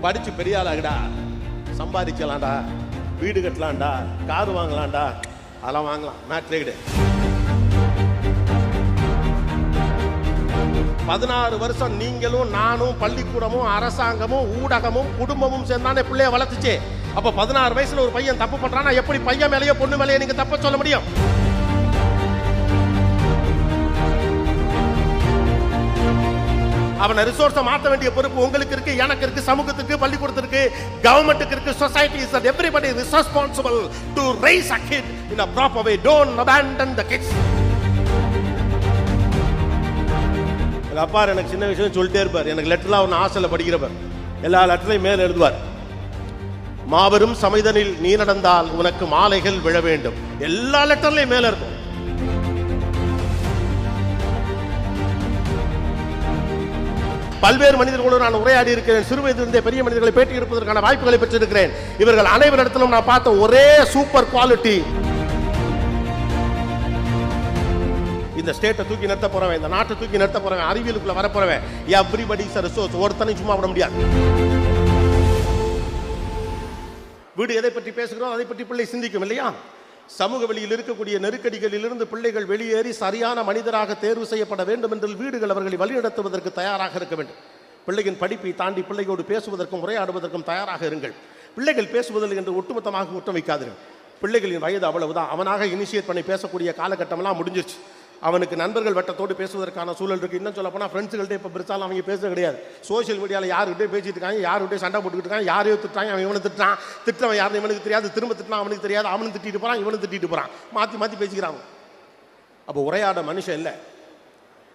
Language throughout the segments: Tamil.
படிச்சு பெரிய ஆளாகடா, சம்பாதிக்கலாம்டா, வீடு கட்டலாம்டா, கார் வாங்கலாம்டா, அதெல்லாம் வாங்கலாம். மேட்ரே கிடையாது. 16 வருஷம் நீங்களும் நானும் பள்ளிக்கூடமும் அரசாங்கமும் ஊடகமும் குடும்பமும் சேர்ந்தானே பிள்ளைய வளர்த்துச்சு. அப்ப 16 வயசுல ஒரு பையன் தப்பு பண்றானா எப்படி பையன் மேலேயோ பொண்ணு மேலேயோ நீங்க தப்ப சொல்ல முடியும்? அவனை ரிசோர்ஸை மாற்ற வேண்டிய பொறுப்பு உங்களுக்கு இருக்கு, எனக்கு இருக்கு, சமூகத்துக்கு, பள்ளிக்கூடத்திற்கு, கவர்மெண்ட்டுக்கு இருக்கு. Society is that everybody is responsible to raise a kid in a proper way. Don't abandon the kids. அப்பா எனக்கு சின்ன விஷயம் சொல்லிட்டே இருப்பார். எனக்கு லெட்டர்லாம் ஒன்று ஹாஸ்டலில் படிக்கிறவர் எல்லா லெட்டரையும் மேல் எழுதுவார். மாபெரும் சமைதனில் நீ நடந்தால் உனக்கு மாலைகள் விழ வேண்டும். எல்லா லெட்டர்லையும் மேல இருக்கும். பல்வேறு மனிதர்களோடு நான் உரையாடி இருக்கிறேன். சிறு வயதிலிருந்தே பெரிய மனிதர்களை பேட்டி எடுப்பதற்கான வாய்ப்புகளை பெற்றிருக்கிறேன். இவர்கள் அனைவரிடத்திலும் நான் பார்த்த ஒரே சூப்பர் குவாலிட்டி, இந்த ஸ்டேட்டை தூக்கி நிறுத்த போறவன், இந்த நாட்டை தூக்கி நிறுத்த போறவன், அறிவியலுக்குள்ள வர போறவன், எவ்ரிபடி இஸ் a resource. ஒருத்தனை சும்மா விட முடியாது. வீடு எதை பற்றி பேசுகிறோம் அதை பற்றி பிள்ளை சிந்திக்கும் இல்லையா? சமூக வெளியில் இருக்கக்கூடிய நெருக்கடிகளிலிருந்து பிள்ளைகள் வெளியேறி சரியான மனிதராக தேர்வு செய்யப்பட வேண்டும் என்று வீடுகள் அவர்களை வழிநடத்துவதற்கு தயாராக இருக்க வேண்டும். பிள்ளைகளின் படிப்பை தாண்டி பிள்ளைகளோடு பேசுவதற்கும் உரையாடுவதற்கும் தயாராக இருங்கள். பிள்ளைகள் பேசுவதில் என்று ஒட்டுமொத்தமாக குற்றம் வைக்காதீர்கள். பிள்ளைகளின் வயது அவ்வளவுதான். அவனாக இனிஷியேட் பண்ணி பேசக்கூடிய காலகட்டமெல்லாம் முடிஞ்சிருச்சு. அவனுக்கு நண்பர்கள் வட்டத்தோடு பேசுவதற்கான சூழல் இருக்குது. இன்னும் சொல்ல போனால் ஃப்ரெண்ட்ஸுகள்கிட்ட இப்போ பிரிச்சாலும் அவங்க பேசுறது கிடையாது. சோஷியல் மீடியாவில் யாருக்கிட்டே பேசிட்டு இருக்காங்க, யாருக்கிட்டே சண்டை போட்டுக்கிட்டு இருக்காங்க, யாரையோ திட்டுறாங்க, அவன் இவனை திட்டான், திட்டவன் யாருன்னு இவனுக்கு தெரியாது, திரும்ப திட்டினா அவனுக்கு தெரியாது, அவனும் திட்டிட்டு போகிறான், இவனும் திட்டிட்டு போகிறான், மாற்றி மாற்றி பேசிக்கிறாங்க. அப்போ உரையாட மனுஷன் இல்லை.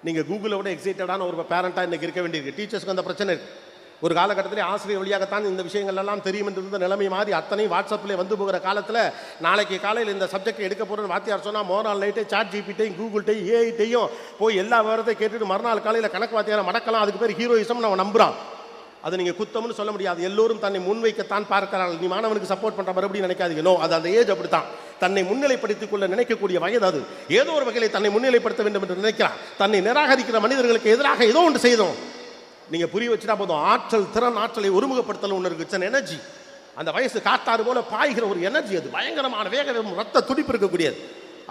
நீங்கள் கூகுளை விட எக்ஸைட்டடான ஒரு பேரண்ட்டாக இன்றைக்கி இருக்க வேண்டியிருக்கு. டீச்சர்ஸ்க்கு அந்த பிரச்சனை இருக்குது. ஒரு காலகட்டத்திலே ஆசிரியர் வழியாகத்தான் இந்த விஷயங்கள் எல்லாம் தெரியும் என்று இருந்த நிலைமை மாறி அத்தனை வாட்ஸ்அப்பில் வந்து போகிற காலத்தில் நாளைக்கு காலையில் இந்த சப்ஜெக்டை எடுக்க போகிறேன்னு வாத்தியார் சொன்னால் மறுநாள் நைட்டே சாட் ஜிபிட்டையும் கூகுள்கிட்டையும் ஏஐட்டையும் போய் எல்லா விவரத்தையும் கேட்டுட்டு மறுநாள் காலையில் கணக்கு வாத்தியாரை மடக்கலாம். அதுக்கு பேர் ஹீரோயிசம் நம்ம நம்புகிறான். அது நீங்கள் குத்தம்னு சொல்ல முடியாது. எல்லோரும் தன்னை முன்வைக்கத்தான் பார்க்கிறார்கள். நீ மாணவனுக்கு சப்போர்ட் பண்ணுற மறுபடியும் நினைக்காதீங்க. நோ, அது அந்த ஏஜ் அப்படித்தான். தன்னை முன்னிலைப்படுத்திக் கொள்ள நினைக்கக்கூடிய வயது அது. ஏதோ ஒரு வகையில் தன்னை முன்னிலைப்படுத்த வேண்டும் என்று நினைக்கிறான். தன்னை நிராகரிக்கிற மனிதர்களுக்கு எதிராக ஏதோ ஒன்று செய்தோம். நீங்கள் புரிய வச்சுட்டா போதும். ஆற்றல், திறன், ஆற்றலை ஒருமுகப்படுத்தல் ஒன்று இருக்கு. It's an energy. அந்த வயசு காட்டாறு போல பாய்கிற ஒரு எனர்ஜி. அது பயங்கரமான வேகம், ரத்த துடிப்பு இருக்கக்கூடியது.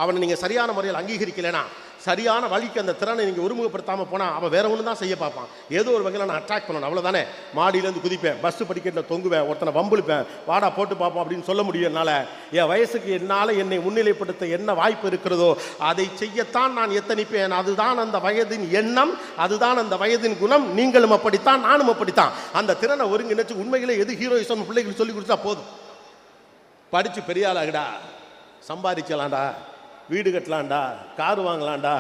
அவனை நீங்கள் சரியான முறையில் அங்கீகரிக்கலைன்னா, சரியான வழிக்கு அந்த திறனை நீங்கள் ஒருமுகப்படுத்தாமல் போனால் அவன் வேற ஒன்று தான் செய்ய பார்ப்பான். ஏதோ ஒரு வகையில் நான் அட்ராக்ட் பண்ணணும், அவ்வளோதானே. மாடியிலேருந்து குதிப்பேன், பஸ் படிக்கட்டில் தொங்குவேன், ஒருத்தனை வம்புழுப்பேன், வாடா போட்டு பார்ப்போம் அப்படின்னு சொல்ல முடியும் என்னால். என் வயசுக்கு என்னால் என்னை முன்னிலைப்படுத்த என்ன வாய்ப்பு இருக்கிறதோ அதை செய்யத்தான் நான் எத்தனிப்பேன். அதுதான் அந்த வயதின் எண்ணம், அதுதான் அந்த வயதின் குணம். நீங்களும் அப்படித்தான், நானும் அப்படித்தான். அந்த திறனை ஒருங்கிணைச்சு உண்மையிலே எது ஹீரோயிசம் பிள்ளைகளுக்கு சொல்லி கொடுத்தா போதும். படித்து பெரிய ஆளாகடா, சம்பாதிக்கலாம்டா, வீடு கட்டலாம்டா, கார் வாங்கலாம்டா,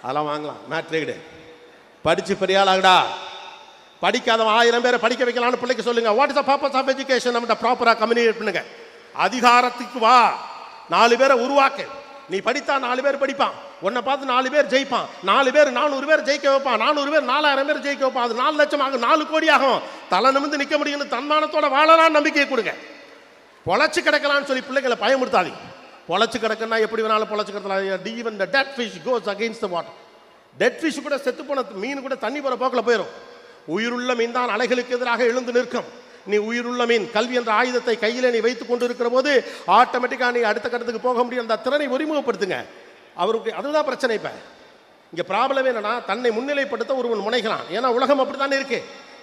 அதெல்லாம் வாங்கலாம். மேட்ரே கிடையாது. படித்து பெரிய ஆளாகடா. படிக்காதவன் 1000 பேரை படிக்க வைக்கலாம்னு பிள்ளைக்கு சொல்லுங்க. What is the purpose of education? நம்ம ப்ராப்பராக கம்யூனிகேட் பண்ணுங்க. அதிகாரத்துக்கு வா, 4 பேரை உருவாக்கு. நீ படித்தா 4 பேர் படிப்பான், உன்னை பார்த்து 4 பேர் ஜெயிப்பான், 4 பேர் 400 பேர் ஜெயிக்க வைப்பான், 400 பேர் 4000 பேர் ஜெயிக்க வைப்பான். அது 4 லட்சம் ஆகும், 4 கோடி ஆகும். தலை நிமிர்ந்து நிற்க முடியும்னு தன்மானத்தோட வாழலாம் நம்பிக்கையை கொடுங்க. பொழைச்சு கிடக்கலான்னு சொல்லி பிள்ளைகளை பயமுறுத்தாதீங்க. பொழைச்சு கிடக்குன்னா எப்படி வேணாலும் பொழைச்சு கிடக்கலாம். Even the dead fish goes against the water. Dead fish கூட, செத்து போன மீன் கூட தண்ணி போகிற போக்கில் போயிடும். உயிருள்ள மீன் தான் அலைகளுக்கு எதிராக எழுந்து நிற்கும். நீ உயிருள்ள மீன், கல்வி என்ற ஆயுதத்தை கையில் நீ வைத்துக் கொண்டு இருக்கிற போது ஆட்டோமேட்டிக்காக நீ அடுத்த கட்டத்துக்கு போக முடியும். அந்த திறனை ஒருமுகப்படுத்துங்க. அவருக்கு அதுதான் பிரச்சனை. இப்போ இங்கே ப்ராப்ளம் என்னன்னா, தன்னை முன்னிலைப்படுத்த ஒருவன் முனைகிறான். ஏன்னா உலகம் அப்படி தானே இருக்கு.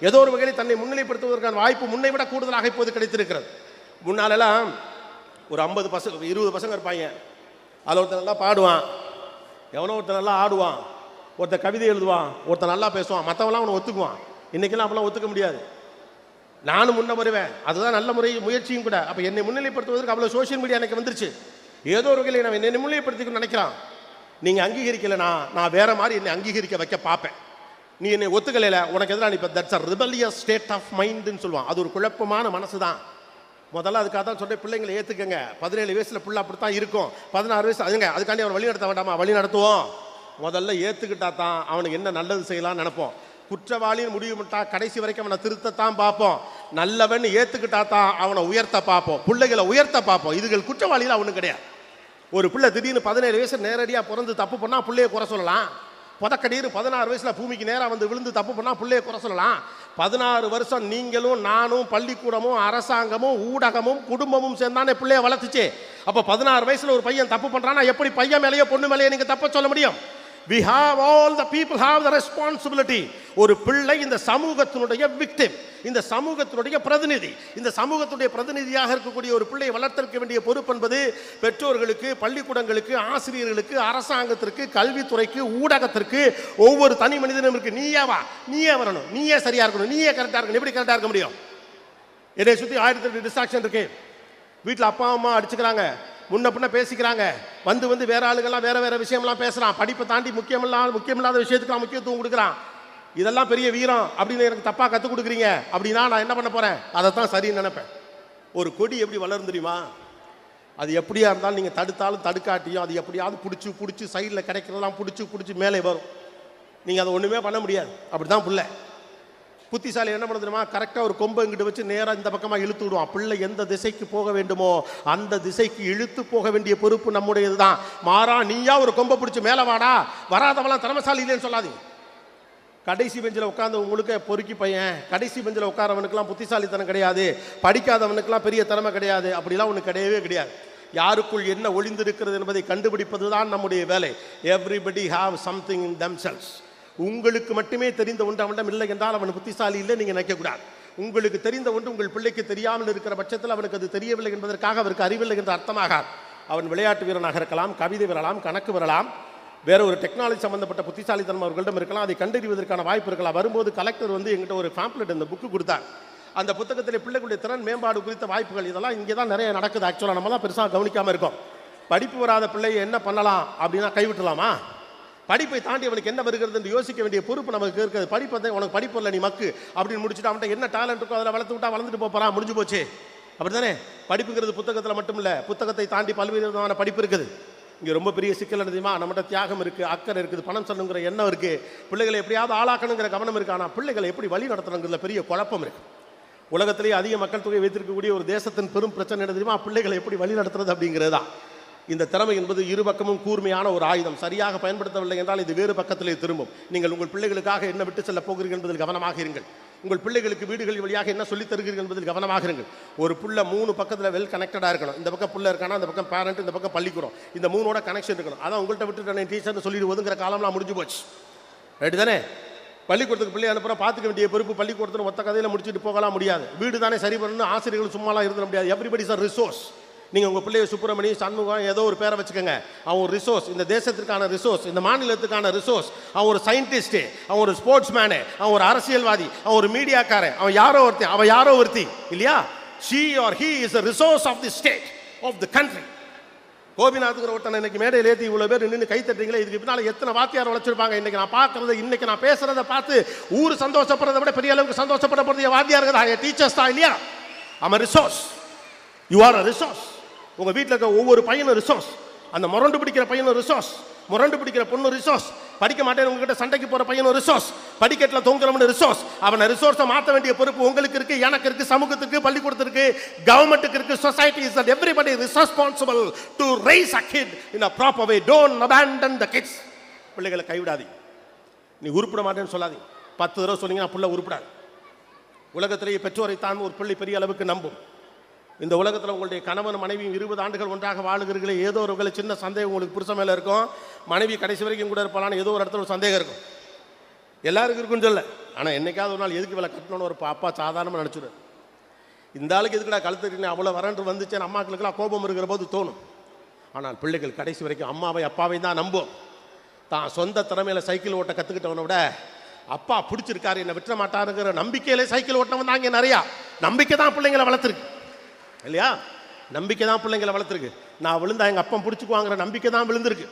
ஏதோ ஒரு வகையில் தன்னை முன்னிலைப்படுத்துவதற்கான வாய்ப்பு முன்னை விட கூடுதலாக இப்போது கிடைத்திருக்கிறது. முன்னாலெல்லாம் ஒரு 50 பசங்க 20 பசங்க இருப்பாங்க. அதில் ஒருத்தர் நல்லா பாடுவான், எவனோ ஒருத்தர் நல்லா ஆடுவான், ஒருத்தர் கவிதை எழுதுவான், ஒருத்தர் நல்லா பேசுவான், மற்றவெல்லாம் அவனை ஒத்துக்குவான். இன்றைக்கெல்லாம் அப்பெல்லாம் ஒத்துக்க முடியாது. நானும் முன்ன வருவேன், அதுதான் நல்ல முயற்சியும் கூட. அப்போ என்னை முன்னிலைப்படுத்துவதற்கு அவ்வளோ சோஷியல் மீடியா எனக்கு வந்துருச்சு. ஏதோ ஒரு வகையில் நான் என்னை முன்னிலைப்படுத்திக்கணும்னு நினைக்கிறான். நீங்கள் அங்கீகரிக்கலைன்னா நான் வேற மாதிரி என்னை அங்கீகரிக்க வைக்க பார்ப்பேன். நீ என்னை ஒத்துக்கலையில உனக்கு எதிராக நீ இப்போ that's a rebellious state of மைண்டுன்னு சொல்லுவான். அது ஒரு குழப்பமான மனசு தான். முதல்ல அதுக்காக தான் சொல்கிறேன், பிள்ளைங்களை ஏற்றுக்கங்க. 17 வயசில் பிள்ளை அப்படி தான் இருக்கும். 16 வயசு அதுங்க, அதுக்காண்டி அவன் வழி நடத்த வேண்டாமா? வழி நடத்துவோம். முதல்ல ஏற்றுக்கிட்டா தான் அவனுக்கு என்ன நல்லது செய்யலாம்னு நினைப்போம். குற்றவாளின்னு முடிவு பண்ணிட்டா கடைசி வரைக்கும் அவனை திருத்தத்தான் பார்ப்போம். நல்லவன் ஏற்றுக்கிட்டா தான் அவனை உயர்த்த பார்ப்போம், பிள்ளைகளை உயர்த்த பார்ப்போம். இதுகள் குற்றவாளிகள் அவனும் கிடையாது. ஒரு பிள்ளை திடீர்னு 17 வயசு நேரடியாக பிறந்து தப்பு பண்ணால் பிள்ளைய குறை சொல்லலாம். புதக்கடீர் 16 வயசுல பூமிக்கு நேராக வந்து விழுந்து தப்பு பண்ணா பிள்ளைய குறை சொல்லலாம். 16 வருஷம் நீங்களும் நானும் பள்ளிக்கூடமும் அரசாங்கமும் ஊடகமும் குடும்பமும் சேர்ந்தானே பிள்ளைய வளர்த்துச்சு. அப்போ 16 வயசுல ஒரு பையன் தப்பு பண்றானா எப்படி பையன் மேலேயோ பொண்ணு மேலேயோ நீங்க தப்ப சொல்ல முடியும்? We have all the people have the responsibility. ஒரு பிள்ளை இந்த சமூகத்தினுடைய victim, இந்த சமூகத்தினுடைய பிரதிநிதி. இந்த சமூகத்துடைய பிரதிநிதியாக இருக்கக்கூடிய ஒரு பிள்ளையை வளர்த்திருக்க வேண்டிய பொறுப்பு என்பது பெற்றோர்களுக்கு, பள்ளிக்கூடங்களுக்கு, ஆசிரியர்களுக்கு, அரசாங்கத்திற்கு, கல்வித்துறைக்கு, ஊடகத்திற்கு, ஒவ்வொரு தனி மனிதனும் இருக்கு. நீயே வா, நீயே வரணும், நீயே சரியா இருக்கணும், நீயே கரெக்டா இருக்கணும். எப்படி கரெக்டா இருக்க முடியும்? என்னை சுத்தி 1008 டிஸ்ட்ராக்ஷன் இருக்கு. வீட்டில் அப்பா அம்மா அடிச்சுக்கிறாங்க, முன்ன பின்ன பேசிக்கிறாங்க, வந்து வேற ஆளுங்கெல்லாம் வேற வேற விஷயம்லாம் பேசுறான், படிப்பை தாண்டி முக்கியமில்லாத விஷயத்துக்கு முக்கியத்துவம் கொடுக்குறான். இதெல்லாம் பெரிய வீரம் அப்படின்னு எனக்கு தப்பா கற்றுக் கொடுக்குறீங்க அப்படின்னா நான் என்ன பண்ண போறேன்? அதைத்தான் சரின்னு நினைப்பேன். ஒரு கொடி எப்படி வளரும் தெரியுமா? அது எப்படியா இருந்தாலும் நீங்கள் தடுத்தாலும் தடுக்காட்டியும் அது எப்படியாவது பிடிச்சி சைடில் கிடைக்கிறதெல்லாம் பிடிச்சி மேலே வரும். நீங்கள் அதை ஒன்றுமே பண்ண முடியாது. அப்படி தான் பிள்ளை. புத்திசாலி என்ன பண்ண தெரியுமா? கரெக்டாக ஒரு கொம்பை இங்கிட்டு வச்சு நேராக இந்த பக்கமாக இழுத்து விடுவான். பிள்ளை எந்த திசைக்கு போக வேண்டுமோ அந்த திசைக்கு இழுத்து போக வேண்டிய பொறுப்பு நம்முடையது தான். மாறா நீயா ஒரு கொம்பை பிடிச்சி மேலே வாடா, வராதவெல்லாம் திறமசாலி இல்லைன்னு சொல்லாதீங்க. கடைசி பெஞ்சில் உட்காந்து உங்களுக்கு பொறுக்கி பையன், கடைசி பெஞ்சில் உட்காரவனுக்கெல்லாம் புத்திசாலித்தனம் கிடையாது, படிக்காதவனுக்கெல்லாம் பெரிய திறமை கிடையாது, அப்படிலாம் ஒன்று கிடையவே கிடையாது. யாருக்குள் என்ன ஒளிந்திருக்கிறது என்பதை கண்டுபிடிப்பது தான் நம்முடைய வேலை. Everybody have something in themselves. உங்களுக்கு மட்டுமே தெரிந்த ஒன்று அவனிடம் இல்லை என்றால் அவன் புத்திசாலி இல்லை நீங்கள் நினைக்கக்கூடாது. உங்களுக்கு தெரிந்த ஒன்று உங்கள் பிள்ளைக்கு தெரியாமல் இருக்கிற பட்சத்தில் அவனுக்கு அது தெரியவில்லை என்பதற்காக அவருக்கு அறிவில்லை என்று அர்த்தமாகாது. அவன் விளையாட்டு வீரனாக இருக்கலாம், கவிதை வரலாம், கணக்கு வரலாம், வேற ஒரு டெக்னாலஜி சம்பந்தப்பட்ட புத்திசாலித்தனம் அவர்களிடம் இருக்கலாம். அதை கண்டறிவதற்கான வாய்ப்பு இருக்கலாம். வரும்போது கலெக்டர் எங்கிட்ட ஒரு பேம்ப்ளெட் இந்த புக்கு கொடுத்தார். அந்த புத்தகத்தில் பிள்ளைகளுடைய திறன் மேம்பாடு குறித்த வாய்ப்புகள் இதெல்லாம் இங்கே தான் நிறைய நடக்குது. ஆக்சுவலாக நம்ம தான் பெருசாக கவனிக்காமல் இருக்கோம். படிப்பு வராத பிள்ளையை என்ன பண்ணலாம் அப்படின்னா கைவிட்டலாமா? படிப்பை தாண்டி அவனுக்கு என்ன வருகிறது என்று யோசிக்க வேண்டிய பொறுப்பு நமக்கு இருக்கிறது. படிப்பை உனக்கு படிப்பு இல்லை, நீ மக்கு அப்படின்னு முடிச்சுட்டு அவன்கிட்ட என்ன டேலண்ட் இருக்கோ அதில் வளர்த்து விட்டா வளர்ந்துட்டு போறான், முடிஞ்சு போச்சு. அப்படி தானே? படிப்புங்கிறது புத்தகத்தில் மட்டும் இல்லை, புத்தகத்தை தாண்டி பல்வேறு விதமான படிப்பு இருக்குது. இங்கே ரொம்ப பெரிய சிக்கல் தெரியுமா? நம்மகிட்ட தியாகம் இருக்குது, அக்கறை இருக்குது, பணம் சொல்லணுங்கிற எண்ணம் இருக்குது, பிள்ளைகளை எப்படியாவது ஆளாக்கணுங்கிற கவனம் இருக்குது. ஆனால் பிள்ளைகளை எப்படி வழி நடத்தணுங்கிறதுல பெரிய குழப்பம் இருக்குது. உலகத்திலேயே அதிக மக்கள் தொகை வைத்திருக்கக்கூடிய ஒரு தேசத்தின் பெரும் பிரச்சனை என்ன தெரியுமா? பிள்ளைகளை எப்படி வழி நடத்துறது அப்படிங்கிறது தான். இந்த திறமை என்பது இரு பக்கமும் கூர்மையான ஒரு ஆயுதம். சரியாக பயன்படுத்தவில்லை என்றால் இது வேறு பக்கத்திலே திரும்பும். நீங்கள் உங்கள் பிள்ளைகளுக்காக என்ன விட்டு செல்ல போகிறீர்கள் என்பதில் கவனமாக இருங்கள். உங்கள் பிள்ளைகளுக்கு வீடுகள் வழியாக என்ன சொல்லித் தருகிறீர்கள் என்பதில் கவனமாக இருங்கள். ஒரு புள்ள 3 பக்கத்தில் வெல் கனெக்டடாக இருக்கணும். இந்த பக்கம் புள்ள இருக்கானா, இந்த பக்கம் பேரண்ட், இந்த பக்கம் பள்ளிக்கூடம், இந்த 3ஓட கனெக்ஷன் இருக்கணும். அதான் உங்கள்கிட்ட விட்டுட்டு டீச்சர்னு சொல்லிட்டு ஒதுங்கிற காலம்லாம் முடிஞ்சு போச்சு. ரைட்டு தானே? பள்ளிக்கூடத்துக்கு பிள்ளை அனுப்புகிற பார்த்துக்க வேண்டிய பொறுப்பு பள்ளிக்கூடத்தில் மொத்த கதையில் முடிச்சுட்டு போகலாம் முடியாது. வீடு தானே சரி பண்ணணும், ஆசிரியர்கள் சும்மாலாம் இருந்துட முடியாது. Everybody is a resource. நீங்கள் உங்கள் பிள்ளைய சுப்பிரமணி, சண்முகம் ஏதோ ஒரு பேரை வச்சுக்கோங்க. அவன் ஒரு ரிசோர்ஸ், இந்த தேசத்திற்கான ரிசோர்ஸ், இந்த மாநிலத்துக்கான ரிசோர்ஸ். அவன் ஒரு சயின்டிஸ்ட்டு, அவன் ஒரு ஸ்போர்ட்ஸ் மேனு, அவன் ஒரு அரசியல்வாதி, அவன் ஒரு மீடியாக்காரன், அவன் யாரோ ஒருத்தி இல்லையா? she or he is a resource of the state, of the country. கோபிநாத்துங்கிற ஒருத்தனை இன்னைக்கு மேடையில் ஏற்றி இவ்வளோ பேர் நின்று கை தட்டுறீங்களே, இதுக்கு பின்னால் எத்தனை வாத்தியார் வளர்ச்சிருப்பாங்க. இன்னைக்கு நான் பார்க்கறது, இன்னைக்கு நான் பேசுறதை பார்த்து ஊர் சந்தோஷப்படுறதை விட பெரிய அளவுக்கு சந்தோஷப்பட போகிறது வாத்தியார்கள், டீச்சர்ஸ் தான் இல்லையா? I'm a resource. You are a resource. உங்கள் வீட்டில் இருக்க ஒவ்வொரு பையனும் ரிசோர்ஸ். அந்த முரண்டு பிடிக்கிற பையனும் ரிசோர்ஸ், முரண்டு பிடிக்கிற பொண்ணு ரிசோர்ஸ், படிக்க மாட்டேன் உங்ககிட்ட சண்டைக்கு போகிற பையனும் ரிசோர்ஸ், படிக்கட்டில் தொங்குறவனு ரிசோர்ஸ். அவனை ரிசோர்ஸை மாற்ற வேண்டிய பொறுப்பு உங்களுக்கு இருக்குது, எனக்கு இருக்குது, சமூகத்துக்கு, பள்ளிக்கூடத்திற்கு, கவர்மெண்ட்டுக்கு இருக்குது. Society is that everybody is responsible to rice a kid in a proper way. Don't abandon the kids. பிள்ளைகளை கைவிடாதீங்க. நீ உருப்பிட மாட்டேன்னு சொல்லாதீங்க. 10 தடவை சொன்னீங்கன்னா பிள்ளை உருப்பிடாது. உலகத்திலேயே பெற்றோரை தான் ஒரு பிள்ளை பெரிய அளவுக்கு நம்பும். இந்த உலகத்தில் உங்களுடைய கணவன் மனைவியும் 20 ஆண்டுகள் ஒன்றாக வாழுகிறீர்களே, ஏதோ ஒரு சின்ன சந்தேகம் உங்களுக்கு புருஷன் மேலே இருக்கும். மனைவி கடைசி வரைக்கும் கூட இருப்பாளான்னு ஏதோ ஒரு இடத்துல ஒரு சந்தேகம் இருக்கும். எல்லாருக்கும் இருக்குன்னு சொல்ல. ஆனால் என்னைக்காவது ஒரு நாள் எதுக்கு வேலை கட்டணும்னு ஒரு அப்பா சாதாரணமாக நினச்சிடுவார். இந்த ஆளுக்கு எதுக்குடா கழுத்துக்கிட்டேன் அவ்வளோ வரன்று வந்துச்சேன்னு அம்மாக்களுக்கெல்லாம் கோபம் இருக்கிற போது தோணும். ஆனால் பிள்ளைகள் கடைசி வரைக்கும் அம்மாவை அப்பாவை தான் நம்பும். தான் சொந்த திறமையில் சைக்கிள் ஓட்ட கற்றுக்கிட்டவனை விட அப்பா பிடிச்சிருக்காரு என்னை விட்டுற மாட்டாருங்கிற நம்பிக்கையிலே சைக்கிள் ஓட்டவன் தான் இங்கே நிறையா. நம்பிக்கை தான் பிள்ளைங்களை வளர்த்துருக்கு இல்லையா? நம்பிக்கை தான் பிள்ளைங்களை வளர்த்துருக்கு. நான் விழுந்தா எங்கள் அப்பா பிடிச்சிக்குவாங்கிற நம்பிக்கை தான் விழுந்திருக்கு.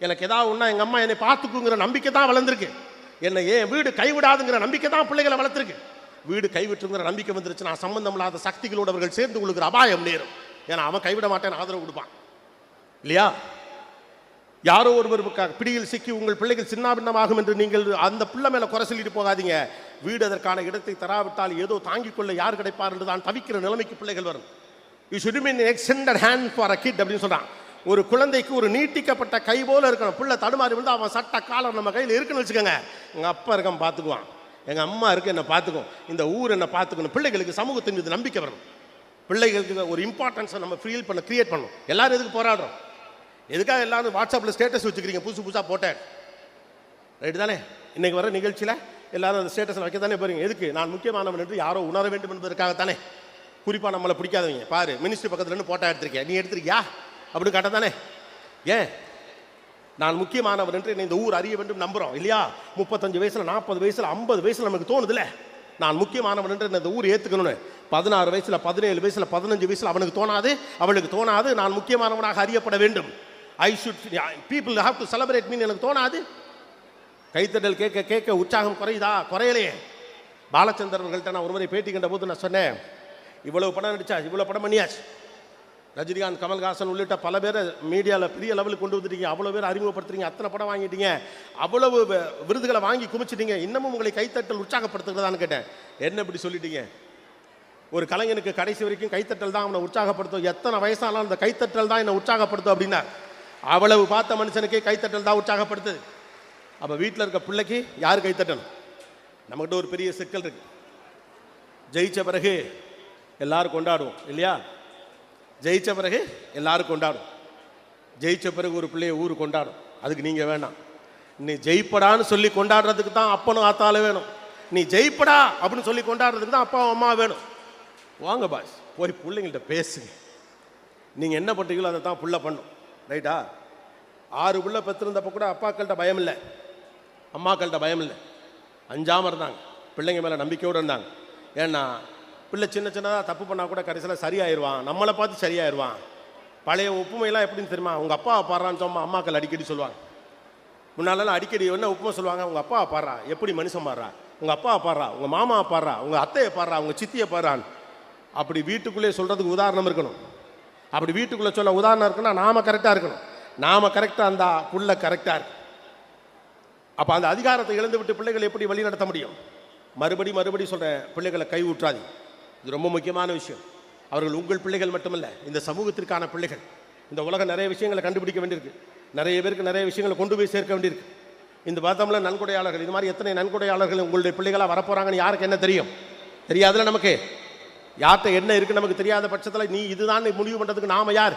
எனக்கு ஏதாவது ஒன்றா எங்கள் அம்மா என்னை பார்த்துக்குங்கிற நம்பிக்கை தான் வளர்ந்துருக்கு. என்னை ஏன் வீடு கைவிடாதுங்கிற நம்பிக்கை தான் பிள்ளைகளை வளர்த்துருக்கு. வீடு கைவிட்டுங்கிற நம்பிக்கை வந்துருச்சு, நான் சம்பந்தம் இல்லாத சக்திகளோடு அவர்கள் சேர்ந்து கொள்ளுகிற அபாயம் நேரும். ஏன்னா அவன் கைவிட மாட்டேன்னு ஆதரவு கொடுப்பான் இல்லையா? யாரோ ஒருவர் பிடியில் சிக்கி உங்கள் பிள்ளைகள் சின்னாபின்னமாகும் என்று நீங்கள் அந்த பிள்ளை மேலே குறை சொல்லிட்டு போகாதீங்க. வீடு அதற்கான இடத்தை தராவிட்டால் ஏதோ தாங்கிக் கொள்ள யார் கிடைப்பார் என்று தான் தவிக்கிற நிலைமைக்கு பிள்ளைகள் வரும். You should be an extended hand for a kid அப்படின்னு சொல்றான். ஒரு குழந்தைக்கு ஒரு நீட்டிக்கப்பட்ட கை போல இருக்கணும். பிள்ளை தடுமாறி வந்து அவன் சட்ட காலம் நம்ம கையில் இருக்குன்னு வச்சுக்கோங்க, எங்கள் அப்பா இருக்க பார்த்துக்குவான், எங்கள் அம்மா இருக்கு என்னை பார்த்துக்கும், இந்த ஊர் என்னை பார்த்துக்கணும். பிள்ளைகளுக்கு சமூகத்தின் மீது நம்பிக்கை வரணும். பிள்ளைகளுக்கு ஒரு இம்பார்ட்டன்ஸை நம்ம ஃபீல் பண்ண கிரியேட் பண்ணணும். எல்லாரும் எதுக்கு போராடுறோம்? எதுக்காக எல்லாரும் வாட்ஸ்அப்பில் ஸ்டேட்டஸ் வச்சுக்கிறீங்க புதுசு புதுசாக போட்டேன், ரைட்டு தானே? இன்றைக்கி வர நிகழ்ச்சியில் எல்லாரும் அந்த ஸ்டேட்டஸில் வைக்க தானே போகிறீங்க. எதுக்கு? நான் முக்கியமானவன் என்று யாரோ உணர வேண்டும் என்பதற்காகத்தானே. குறிப்பாக நம்மளை பிடிக்காதவங்க பாரு மினிஸ்ட்ரி பக்கத்தில் இருந்து போட்டோ எடுத்திருக்கேன், நீ எடுத்திருக்கியா அப்படின்னு கேட்டால் தானே. ஏன்? நான் முக்கியமானவன் என்று என்னை இந்த ஊர் அறிய வேண்டும் நம்புகிறோம் இல்லையா? 35 வயசில் 40 வயசில் 50 வயசில் நமக்கு தோணுதில்ல நான் முக்கியமானவன் என்று இந்த ஊர் ஏற்றுக்கணும்னு. 16 வயசில் 17 வயசில் 15 வயசில் அவனுக்கு தோணாது, அவளுக்கு தோணாது நான் முக்கியமானவனாக அறியப்பட வேண்டும். I should people have to celebrate mean எனக்கு தோணாது. கைத்தட்டல் கேட்க கேட்க உற்சாகம் குறையுதா? குறையலையே. பாலச்சந்தர் அவர்கள்ட்ட நான் ஒரு முறை பேட்டி கண்ட போது நான் சொன்னேன், இவ்வளவு படம் நடிச்சா, இவ்வளோ படம் பண்ணியாச்சு, ரஜினிகாந்த் கமல்ஹாசன் உள்ளிட்ட பல பேரை மீடியாவில் பெரிய லெவலுக்கு கொண்டு வந்துட்டீங்க, அவ்வளோ பேர் அறிமுகப்படுத்துறீங்க, அத்தனை படம் வாங்கிட்டீங்க, அவ்வளவு விருதுகளை வாங்கி குமிச்சிட்டீங்க, இன்னமும் உங்களை கைத்தட்டல் உற்சாகப்படுத்துகிறதான்னு கேட்டேன். என்ன இப்படி சொல்லிட்டீங்க? ஒரு கலைஞனுக்கு கடைசி வரைக்கும் கைத்தட்டல் தான் அவனை உற்சாகப்படுத்தும், எத்தனை வயசானாலும் அந்த கைத்தட்டல் தான் என்னை உற்சாகப்படுத்தும் அப்படின்னா, அவ்வளவு பார்த்த மனுஷனுக்கே கைத்தட்டல் தான் உற்சாகப்படுத்துது. அப்போ வீட்டில் இருக்க பிள்ளைக்கு யார் கைத்தட்டணும்? நம்மகிட்ட ஒரு பெரிய சிக்கல் இருக்கு. ஜெயிச்ச பிறகு எல்லாரும் கொண்டாடுவோம் இல்லையா? ஜெயிச்ச பிறகு எல்லாரும் கொண்டாடும். ஜெயிச்ச பிறகு ஒரு பிள்ளைய ஊர் கொண்டாடும். அதுக்கு நீங்கள் வேணாம். நீ ஜெயிப்படான்னு சொல்லி கொண்டாடுறதுக்கு தான் அப்பனும் ஆத்தாலும் வேணும். நீ ஜெயிப்படா அப்படின்னு சொல்லி கொண்டாடுறதுக்கு தான் அப்பா அம்மா வேணும். வாங்க பாஸ், போய் பிள்ளைங்கள்ட்ட பேசுங்க. நீங்கள் என்ன பண்ணுறீங்களோ அதை தான் புள்ள பண்ணும், ரைட்டா? 6 பிள்ளை பெற்றிருந்தப்போ கூட அப்பாக்கள்கிட்ட பயம் இல்லை, அம்மாக்கள்கிட்ட பயம் இல்லை, அஞ்சாமல் இருந்தாங்க, பிள்ளைங்க மேலே நம்பிக்கையோடு இருந்தாங்க. ஏன்னா பிள்ளை சின்ன சின்னதாக தப்பு பண்ணால் கூட கடைசியில் சரியாயிருவான், நம்மளை பார்த்து சரியாயிருவான். பழைய ஒப்புமையெல்லாம் எப்படின்னு தெரியுமா? உங்கள் அப்பா பாடுறான்னு சொன்னால் அம்மாக்கள் அடிக்கடி சொல்லுவாங்க. முன்னாலெல்லாம் அடிக்கடி என்ன ஒப்புமை சொல்லுவாங்க? உங்கள் அப்பா பாடுறா, எப்படி மனுஷன் பாடுறா, உங்கள் அப்பா பாடுறா, உங்கள் மாமா பாடுறா, உங்கள் அத்தையை பாடுறா, உங்கள் சித்தியை பாடுறான்னு. அப்படி வீட்டுக்குள்ளே சொல்கிறதுக்கு உதாரணம் இருக்கணும். அப்படி வீட்டுக்குள்ளே சொல்ல உதாரணம் இருக்குன்னா நாம் கரெக்டாக இருக்கணும். நாம் கரெக்டாக அந்த புள்ள கரெக்டாக இருக்கு. அப்போ அந்த அதிகாரத்தை இழந்து விட்டு பிள்ளைகளை எப்படி வழி நடத்த முடியும்? மறுபடி சொல்கிறேன், பிள்ளைகளை கை ஊற்றாது. இது ரொம்ப முக்கியமான விஷயம். அவர்கள் உங்கள் பிள்ளைகள் மட்டுமல்ல, இந்த சமூகத்திற்கான பிள்ளைகள். இந்த உலகம் நிறைய விஷயங்களை கண்டுபிடிக்க வேண்டியிருக்கு, நிறைய பேருக்கு நிறைய விஷயங்களை கொண்டு போய் சேர்க்க வேண்டியிருக்கு. இந்த பார்த்தோம்ல நன்கொடையாளர்கள், இது மாதிரி எத்தனை நன்கொடையாளர்கள் உங்களுடைய பிள்ளைகளாக வரப்போகிறாங்கன்னு யாருக்கு என்ன தெரியும்? தெரியாதுல. நமக்கு யார்கிட்ட என்ன இருக்குது நமக்கு தெரியாத பட்சத்தில் நீ இதுதான் முடிவு பண்ணுறதுக்கு நாம் யார்?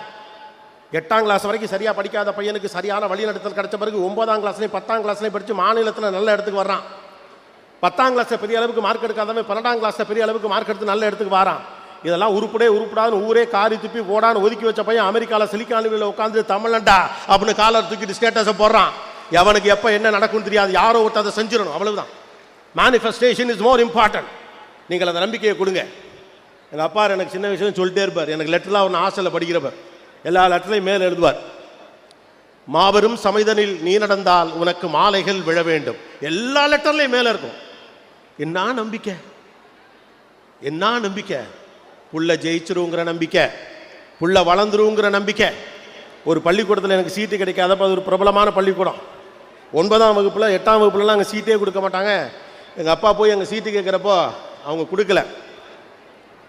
8ஆம் கிளாஸ் வரைக்கும் சரியாக படிக்காத பையனுக்கு சரியான வழிநடத்தல் கிடைச்ச பிறகு 9ஆம் கிளாஸ்லேயும் 10ஆம் கிளாஸ்லேயும் படித்து மாநிலத்தில் நல்ல இடத்துக்கு வர்றான். 10ஆம் கிளாஸில் பெரிய அளவுக்கு மார்க் எடுக்காதவன் 12ஆம் கிளாஸில் பெரிய அளவுக்கு மார்க் எடுத்து நல்ல இடத்துக்கு வரான். இதெல்லாம் உருப்படாதுன்னு ஊரே காரி துப்பி ஓடான்னு ஒதுக்கி வச்ச பையன் அமெரிக்காவில் சிலிக்கான் உட்காந்து தமிழ்நாட்டா அப்படின்னு காலர் தூக்கிட்டு ஸ்டேட்டஸை போடுறான். எவனுக்கு எப்போ என்ன நடக்கும்னு தெரியாது, யாரோ ஒருத்தர் அதை செஞ்சிடணும், அவ்வளவுதான். Manifestation is more important. நீங்கள் அந்த நம்பிக்கையை கொடுங்க. எங்கள் அப்பா எனக்கு சின்ன விஷயம் சொல்லிட்டே இருப்பார். எனக்கு லெட்டர்லாம் ஒன்று ஹாஸ்டலில் படிக்கிறப்பர் எல்லா லெட்டர்லையும் மேலே எழுதுவார், மாபெரும் சமைதனில் நீ நடந்தால் உனக்கு மாலைகள் விழ வேண்டும். எல்லா லெட்டர்லையும் மேலே இருக்கும். என்ன நம்பிக்கை, என்ன நம்பிக்கை? புள்ள ஜெயிச்சிருங்கிற நம்பிக்கை, புள்ள வளர்ந்துருங்கிற நம்பிக்கை. ஒரு பள்ளிக்கூடத்தில் எனக்கு சீட்டு கிடைக்காதப்போ, அது ஒரு பிரபலமான பள்ளிக்கூடம், 9ஆம் வகுப்பில் 8ஆம் வகுப்புலலாம் அங்கே சீட்டே கொடுக்க மாட்டாங்க. எங்கள் அப்பா போய் அங்கே சீட்டு கேட்குறப்போ அவங்க கொடுக்கல.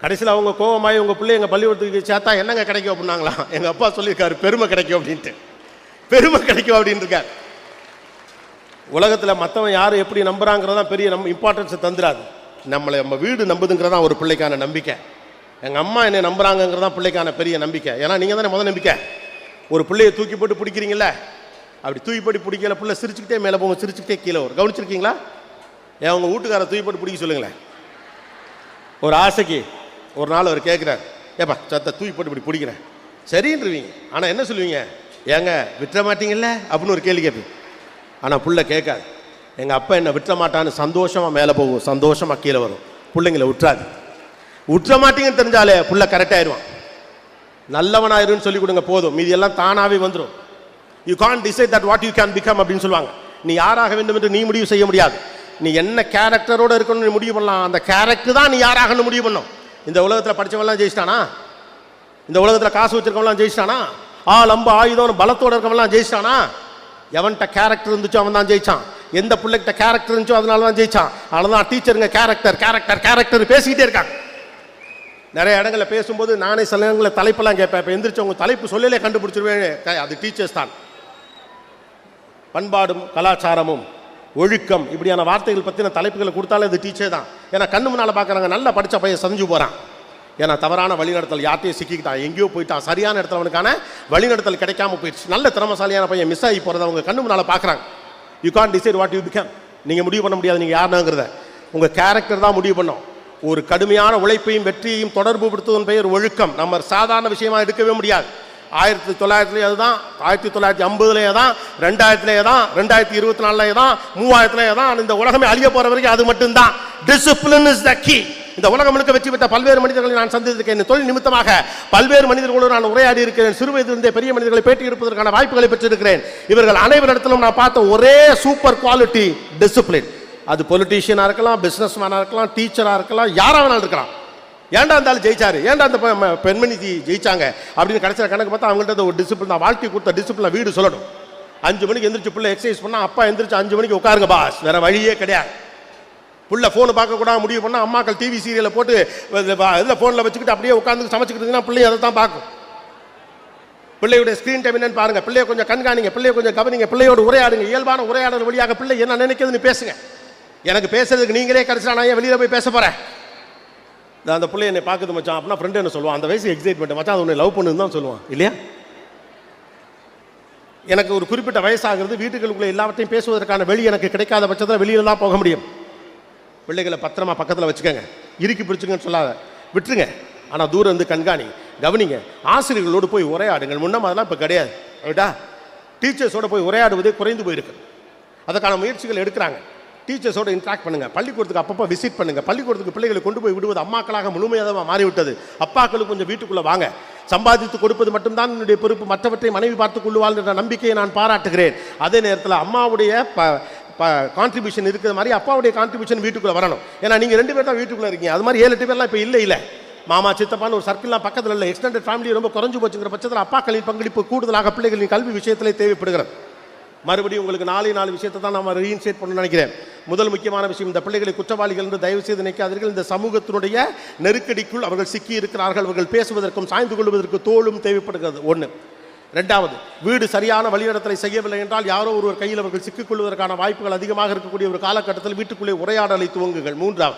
கடைசியில் அவங்க கோவமாயி உங்கள் பிள்ளை எங்கள் பள்ளிக்கூடத்துக்கு சேர்த்தா என்னங்க கிடைக்கும் அப்படின்னாங்களா. எங்கள் அப்பா சொல்லியிருக்காரு, பெருமை கிடைக்கும் அப்படின்ட்டு. பெருமை கிடைக்கும் அப்படின்னு இருக்கார். உலகத்தில் மற்றவன் யார் எப்படி நம்புறாங்கிறதான் பெரிய இம்பார்ட்டன்ஸை தந்துடாது. நம்ம வீடு நம்புதுங்கிறதான் ஒரு பிள்ளைக்கான நம்பிக்கை. எங்கள் அம்மா என்னை நம்புறாங்கிறதான் பிள்ளைக்கான பெரிய நம்பிக்கை. ஏன்னா நீங்கள் தானே முதல் நம்பிக்கை. ஒரு பிள்ளையை தூக்கி போட்டு பிடிக்கிறீங்கள, அப்படி தூக்கி போட்டு பிடிக்கல, பிள்ளை சிரிச்சுக்கிட்டே மேலே போங்க, சிரிச்சுக்கிட்டே கீழே வரும். கவனிச்சிருக்கீங்களா? ஏன் உங்கள் வீட்டுக்காரை தூக்கி போட்டு பிடிக்க சொல்லுங்களேன். ஒரு ஆசைக்கு ஒரு நாள் அவர் கேட்குறார், ஏப்பா சத்த தூக்கி போட்டு இப்படி பிடிக்கிறேன், சரின்றுவீங்க. ஆனால் என்ன சொல்லுவீங்க? ஏங்க விட்டுற மாட்டீங்கல்ல அப்படின்னு ஒரு கேள்வி கேட்பீங்க. ஆனால் புள்ள கேட்காது. எங்கள் அப்பா என்னை விட்டுற மாட்டான்னு சந்தோஷமாக மேலே போகும், சந்தோஷமாக கீழே வரும். பிள்ளைங்களை விட்டுறாது. விட்டுற மாட்டீங்கன்னு தெரிஞ்சாலே புள்ள கரெக்டாகிடுவான். நல்லவனாயிருன்னு சொல்லி கொடுங்க, போதும், மீதி எல்லாம் தானாகவே வந்துடும். You can't decide that what you can become அப்படின்னு சொல்லுவாங்க. நீ யாராக வேண்டும் என்று நீ முடிவு செய்ய முடியாது. நீ என்ன கேரக்டரோடு இருக்கணும்னு முடிவு பண்ணலாம். அந்த கேரக்டர் தான் நீ யாராகன்னு முடிவு பண்ணும். இந்த உலகத்தில் படித்தவங்களாம் ஜெயிச்சிட்டானா? இந்த உலகத்தில் காசு வச்சிருக்கவங்களாம் ஜெயிச்சிட்டானா? லம்ப ஆயுதம் பலத்தோடு இருக்கவங்களாம் ஜெயிச்சிட்டானா? எவன்கிட்ட கேரக்டர் இருந்துச்சோ அவன் தான் ஜெயிச்சான். எந்த பிள்ளைகிட்ட கேரக்டர் இருந்துச்சோ அதனால தான் ஜெயிச்சான். அதனால தான் டீச்சருங்க கேரக்டர் கேரக்டர் கேரக்டர் பேசிக்கிட்டே இருக்காங்க. நிறைய இடங்களில் பேசும்போது நானே சில நேரங்களில் தலைப்பெல்லாம் கேட்பேன். இப்போ எந்திரிச்சு உங்கள் தலைப்பு சொல்லலே கண்டுபிடிச்சிருவேன். அது டீச்சர்ஸ் தான். பண்பாடும் கலாச்சாரமும் ஒழுக்கம் இப்படியான வார்த்தைகள் பற்றின தலைப்புகளை கொடுத்தாலே அது டீச்சர் தான். ஏன்னா கண்ணு முன்னால் பார்க்குறாங்க, நல்லா படித்த பையன் சதிஞ்சு போகிறான். ஏன்னா தவறான வழிநடத்தல் யார்ட்டையும் சிக்கிக்கிட்டான், எங்கேயோ போயிட்டான், சரியான இடத்துல அவனுக்கான வழிநடத்தல் கிடைக்காம போயிடுச்சு. நல்ல திறமசாலியான பையன் மிஸ் ஆகி போகிறத அவங்க கண்ணு முன்னால் பார்க்குறாங்க. You can decide what you become. நீங்கள் முடிவு பண்ண முடியாது நீங்கள் யாருங்கிறத. உங்கள் கேரக்டர் தான் முடிவு பண்ணோம். ஒரு கடுமையான உழைப்பையும் வெற்றியையும் தொடர்பு படுத்துவதன் பெயர் ஒழுக்கம். நம்ம சாதாரண விஷயமா எடுக்கவே முடியாது. 1900 அதுதான், 1950 தான், 2000 தான், 2024 தான், 3000 தான். இந்த உலகமே அழிய போற வரைக்கும் அது மட்டும்தான். Discipline is the key. இந்த உலகம் முழுக்க வெற்றி பெற்ற பல்வேறு மனிதர்களை நான் சந்தித்திருக்கேன். தொழில் நிமித்தமாக பல்வேறு மனிதர்களோடு நான் உரையாடி இருக்கிறேன். சிறு வயதிலிருந்தே பெரிய மனிதர்களை பேட்டி எடுப்பதற்கான வாய்ப்புகளை பெற்றிருக்கிறேன். இவர்கள் அனைவரிடத்திலும் நான் பார்த்த ஒரே சூப்பர் குவாலிட்டி டிசிப்ளின். அது பொலிட்டீஷியனாக இருக்கலாம், பிஸ்னஸ் மேனாக இருக்கலாம், டீச்சராக இருக்கலாம், யாராக வேணாலும் இருக்கலாம். ஏன்டா இருந்தாலும் ஜெயிச்சாரு, ஏன்டா அந்த பெண்மணி ஜெயிச்சாங்க அப்படின்னு கடைசியில் கணக்கு பார்த்தா அவங்கள்ட்ட ஒரு டிசிப்ளின் தான். வாழ்க்கை கொடுத்த டிசிப்ளின் வீடு சொல்லணும். 5 மணிக்கு எந்திரிச்சு பிள்ளை எக்ஸசைஸ் பண்ணால் அப்பா எந்திரிச்சு 5 மணிக்கு உட்காருங்க பாஸ், வேற வழியே கிடையாது. பிள்ளை ஃபோனை பார்க்கக்கூடாது முடிவு பண்ணால் அம்மாக்கள் டிவி சீரியலை போட்டு இதில் ஃபோனில் வச்சுக்கிட்டு அப்படியே உட்காந்து சமைச்சிக்கிட்டு பிள்ளைய அதை தான் பார்க்கும். பிள்ளையுடைய ஸ்க்ரீன் டைம் என்னன்னு பாருங்க, பிள்ளைய கொஞ்சம் கண்காணிங்க, பிள்ளைய கொஞ்சம் கவனிங்க, பிள்ளையோடு உரையாடுங்க. இயல்பான உரையாடல் வழியாக பிள்ளை என்ன நினைக்கிறதுன்னு பேசுங்க. எனக்கு பேசுறதுக்கு நீங்களே கிடைச்சா நான் ஏன் வெளியில் போய் பேச போகிறேன்? அந்த பிள்ளை என்னை பார்க்குது மச்சான் அப்படின்னா ஃப்ரெண்டு என்ன சொல்லுவான், அந்த வயசு எக்ஸைட்மெண்ட் மச்சான் அது உன்னை லவ் பண்ணுன்னு தான் சொல்லுவான் இல்லையா? எனக்கு ஒரு குறிப்பிட்ட வயசாகிறது, வீட்டுகளுக்குள்ளே எல்லாவற்றையும் பேசுவதற்கான வெளி எனக்கு கிடைக்காத பட்சத்தில் வெளியில் தான் போக முடியும். பிள்ளைகளை பத்திரமா பக்கத்தில் வச்சுக்கோங்க, இறுக்கி பிடிச்சுங்கன்னு சொல்லாத, விட்டுருங்க. ஆனால் தூரம் இருந்து கண்காணி, கவனிங்க. ஆசிரியர்களோடு போய் உரையாடுங்கள். முன்னம் அதெல்லாம் இப்போ கிடையாது. ரைட்டா? டீச்சர்ஸோடு போய் உரையாடுவதே குறைந்து போயிருக்கு. அதற்கான முயற்சிகள் எடுக்கிறாங்க. டீச்சர்ஸோடு இன்ட்ராக்ட் பண்ணுங்கள். பள்ளிக்கூடத்துக்கு அப்பப்போ விசிட் பண்ணுங்கள். பள்ளிக்கூடத்துக்கு பிள்ளைகளை கொண்டு போய் விடுவது அம்மாக்களாக முழுமையாக மாறிவிட்டது. அப்பாக்களுக்கு கொஞ்சம் வீட்டுக்குள்ளே வாங்க. சம்பாதித்து கொடுப்பது மட்டும்தான் என்னுடைய பொறுப்பு, மற்றவற்றை மனைவி பார்த்துக் கொள்ளுவாள் என்ற நம்பிக்கையை நான் பாராட்டுகிறேன். அதே நேரத்தில் அம்மாவுடைய கான்ட்ரிபியூஷன் இருக்கிற மாதிரி அப்பாவுடைய கான்ட்ரிபியூஷன் வீட்டுக்குள்ளே வரணும். ஏன்னா நீங்கள் 2 பேர் தான் வீட்டுக்குள்ளே இருக்கீங்க. அது மாதிரி 7-8 பேர்லாம் இப்போ இல்லை. மாமா சித்தப்பான்னு ஒரு சர்க்கிள்லாம் பக்கத்தில் இல்லை. எக்ஸ்டெண்டட் ஃபேமிலி ரொம்ப குறைஞ்சு போச்சுங்கிற பட்சத்தில் அப்பாக்களின் பங்களிப்பு கூடுதலாக பிள்ளைகளின் கல்வி விஷயத்திலே தேவைப்படுகிறது. மறுபடியும் உங்களுக்கு 4 விஷயத்தை தான் நம்ம ரீஇன்சேட் பண்ண நினைக்கிறேன். முதல் முக்கியமான விஷயம், இந்த பிள்ளைகளை குற்றவாளிகள் என்று தயவு செய்து நினைக்காதீர்கள். இந்த சமூகத்தினுடைய நெருக்கடிக்குள் அவர்கள் சிக்கி இருக்கிறார்கள். அவர்கள் பேசுவதற்கும் சாய்ந்து கொள்வதற்கு தோளும் தேவைப்படுகிறது. 1. 2வது, வீடு சரியான வழிநடத்தலை செய்யவில்லை என்றால் யாரோ ஒருவர் கையில் அவர்கள் சிக்கிக்கொள்வதற்கான வாய்ப்புகள் அதிகமாக இருக்கக்கூடிய ஒரு காலகட்டத்தில் வீட்டுக்குள்ளே உரையாடலை துவங்குங்கள். 3வது,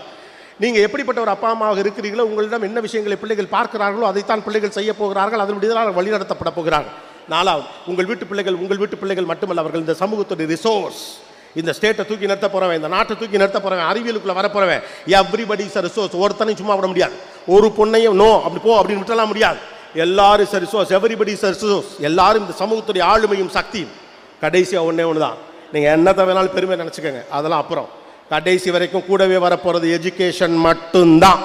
நீங்கள் எப்படிப்பட்ட ஒரு அப்பா அம்மாவாக இருக்கிறீர்களோ உங்களிடம் என்ன விஷயங்களை பிள்ளைகள் பார்க்கிறார்களோ அதைத்தான் பிள்ளைகள் செய்ய போகிறார்கள். அதனுடைய வழிநடத்தப்பட போகிறார்கள். 4வது, உங்கள் வீட்டு பிள்ளைகள் மட்டுமல்ல, அவர்கள் இந்த சமூகத்துடைய ரிசோர்ஸ். இந்த ஸ்டேட்டை தூக்கி நிறுத்த போறவன், இந்த நாட்டை தூக்கி நிறுத்த போறவன், அறிவியலுக்குள்ள வரப்போறவன், எவ்ரிபடி இஸ் எ ரிசோர்ஸ். ஒருத்தனையும் சும்மா விட முடியாது. ஒரு பொண்ணையும் நோ அப்படி போ அப்படின்னு விட்டலாம் முடியாது. எல்லாரும் is a resource, everybody is a resource. எல்லாரும் இந்த சமூகத்துடைய ஆளுமையும் சக்தியும். கடைசியாக ஒன்றே ஒன்று தான், நீங்கள் என்னத்தை வேணாலும் பெருமை நினச்சிக்கோங்க, அதெல்லாம் அப்புறம். கடைசி வரைக்கும் கூடவே வரப்போகிறது எஜுகேஷன் மட்டும்தான்.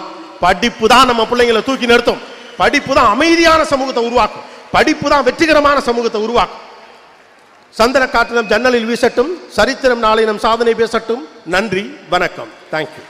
படிப்பு தான் நம்ம பிள்ளைங்களை தூக்கி நிறுத்தும். படிப்பு தான் அமைதியான சமூகத்தை உருவாக்கும். படிப்பு தான் வெற்றிகரமான சமூகத்தை உருவாக்கும். சந்திர காற்று நம் ஜன்னலில் வீசட்டும். சரித்திரம் நாளை நம் சாதனை பேசட்டும். நன்றி, வணக்கம். தேங்க்யூ.